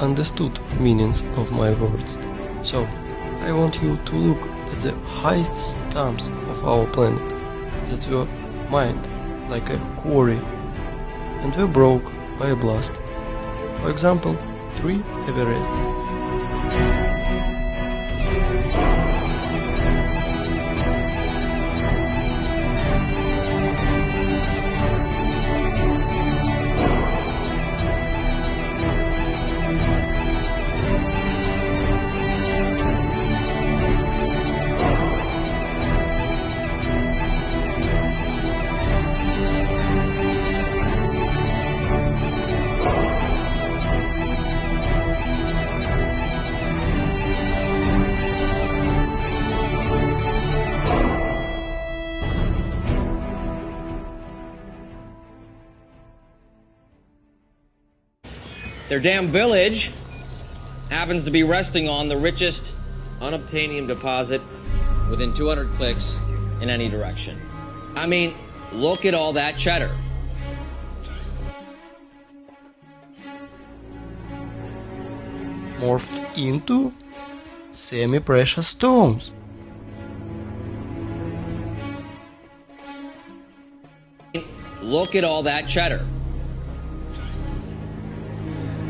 understood meanings of my words. So, I want you to look at the highest stumps of our planet that were mined like a quarry and were broke by a blast. For example, tree Everest. Their damn village happens to be resting on the richest unobtainium deposit within 200 clicks in any direction. I mean, look at all that cheddar. Morphed into semi-precious stones. Look at all that cheddar.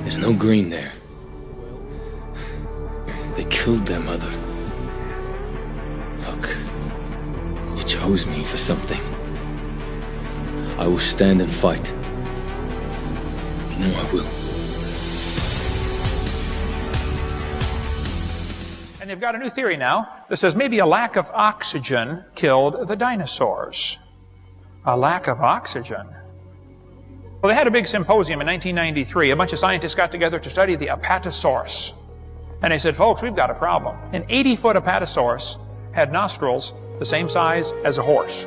There's no green there. They killed their mother. Look, you chose me for something. I will stand and fight. You know I will. And they've got a new theory now that says maybe a lack of oxygen killed the dinosaurs. A lack of oxygen. Well, they had a big symposium in 1993. A bunch of scientists got together to study the Apatosaurus. And they said, folks, we've got a problem. An 80-foot Apatosaurus had nostrils the same size as a horse.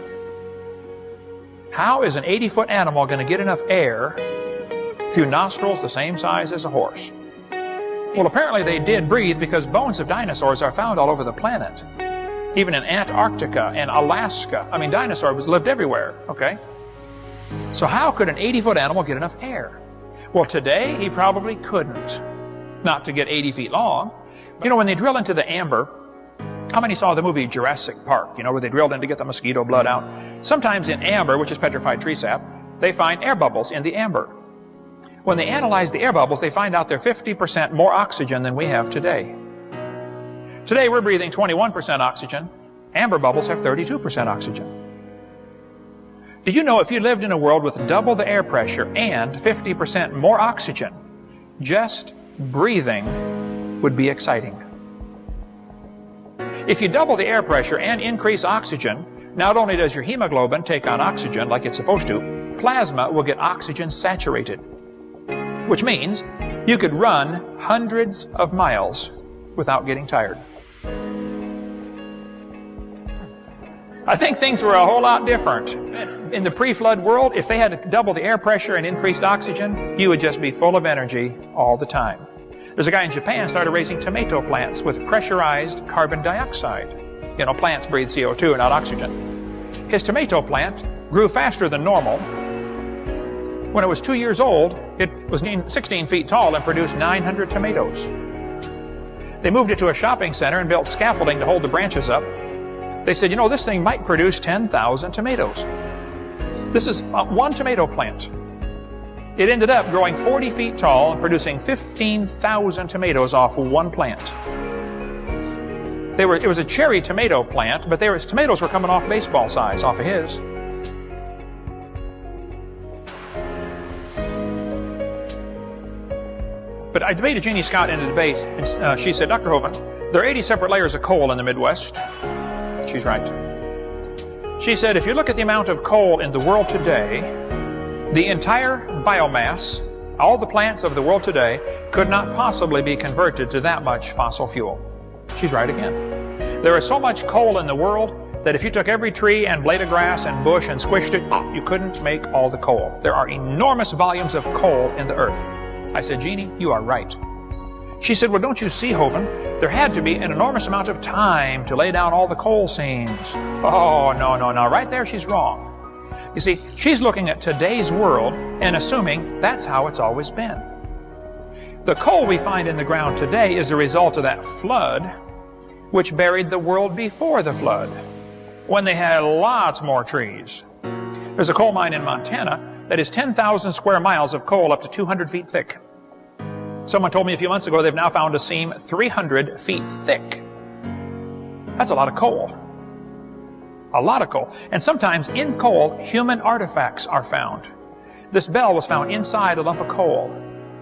How is an 80-foot animal going to get enough air through nostrils the same size as a horse? Well, apparently they did breathe because bones of dinosaurs are found all over the planet. Even in Antarctica and Alaska. I mean, dinosaurs lived everywhere, okay? So how could an 80-foot animal get enough air? Well, today he probably couldn't. Not to get 80 feet long. You know, when they drill into the amber, how many saw the movie Jurassic Park, you know, where they drilled in to get the mosquito blood out? Sometimes in amber, which is petrified tree sap, they find air bubbles in the amber. When they analyze the air bubbles, they find out they're 50% more oxygen than we have today. Today we're breathing 21% oxygen. Amber bubbles have 32% oxygen. Did you know if you lived in a world with double the air pressure and 50% more oxygen, just breathing would be exciting? If you double the air pressure and increase oxygen, not only does your hemoglobin take on oxygen like it's supposed to, plasma will get oxygen saturated, which means you could run hundreds of miles without getting tired. I think things were a whole lot different. In the pre-flood world, if they had to double the air pressure and increased oxygen, you would just be full of energy all the time. There's a guy in Japan started raising tomato plants with pressurized carbon dioxide. You know, plants breathe CO2, not oxygen. His tomato plant grew faster than normal. When it was 2 years old, it was 16 feet tall and produced 900 tomatoes. They moved it to a shopping center and built scaffolding to hold the branches up. They said, you know, this thing might produce 10,000 tomatoes. This is one tomato plant. It ended up growing 40 feet tall and producing 15,000 tomatoes off one plant. It was a cherry tomato plant, but tomatoes were coming off baseball size off of his. But I debated Jeannie Scott in a debate, and she said, Dr. Hovind, there are 80 separate layers of coal in the Midwest. She's right. She said, if you look at the amount of coal in the world today, the entire biomass, all the plants of the world today, could not possibly be converted to that much fossil fuel. She's right again. There is so much coal in the world that if you took every tree and blade of grass and bush and squished it, you couldn't make all the coal. There are enormous volumes of coal in the earth. I said, Jeannie, you are right. She said, well, don't you see, Hovind, there had to be an enormous amount of time to lay down all the coal seams. Oh, no. Right there, she's wrong. You see, she's looking at today's world and assuming that's how it's always been. The coal we find in the ground today is a result of that flood, which buried the world before the flood, when they had lots more trees. There's a coal mine in Montana that is 10,000 square miles of coal up to 200 feet thick. Someone told me a few months ago they've now found a seam 300 feet thick. That's a lot of coal. A lot of coal. And sometimes in coal, human artifacts are found. This bell was found inside a lump of coal.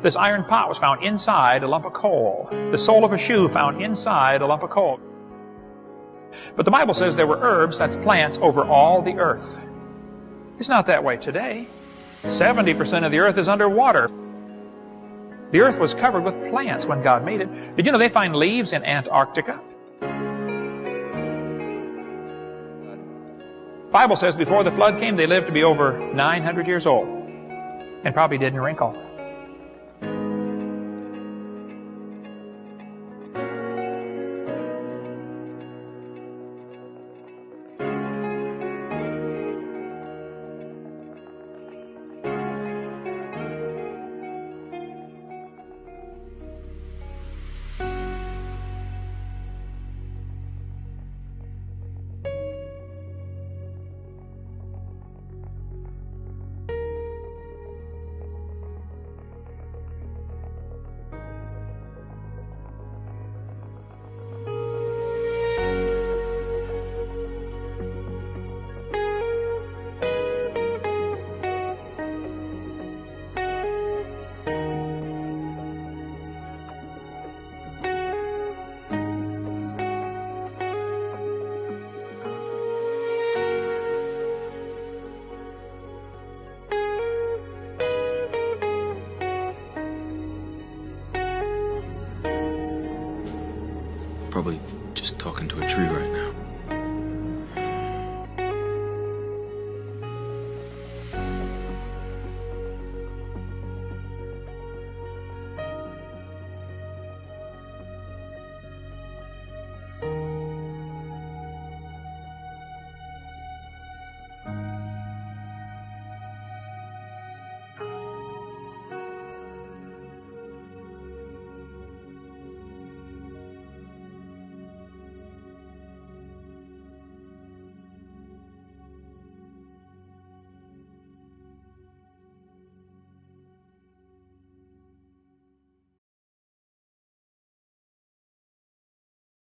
This iron pot was found inside a lump of coal. The sole of a shoe found inside a lump of coal. But the Bible says there were herbs, that's plants, over all the earth. It's not that way today. 70% of the earth is underwater. The earth was covered with plants when God made it. Did you know they find leaves in Antarctica? The Bible says before the flood came, they lived to be over 900 years old and probably didn't wrinkle. Probably just talking to a tree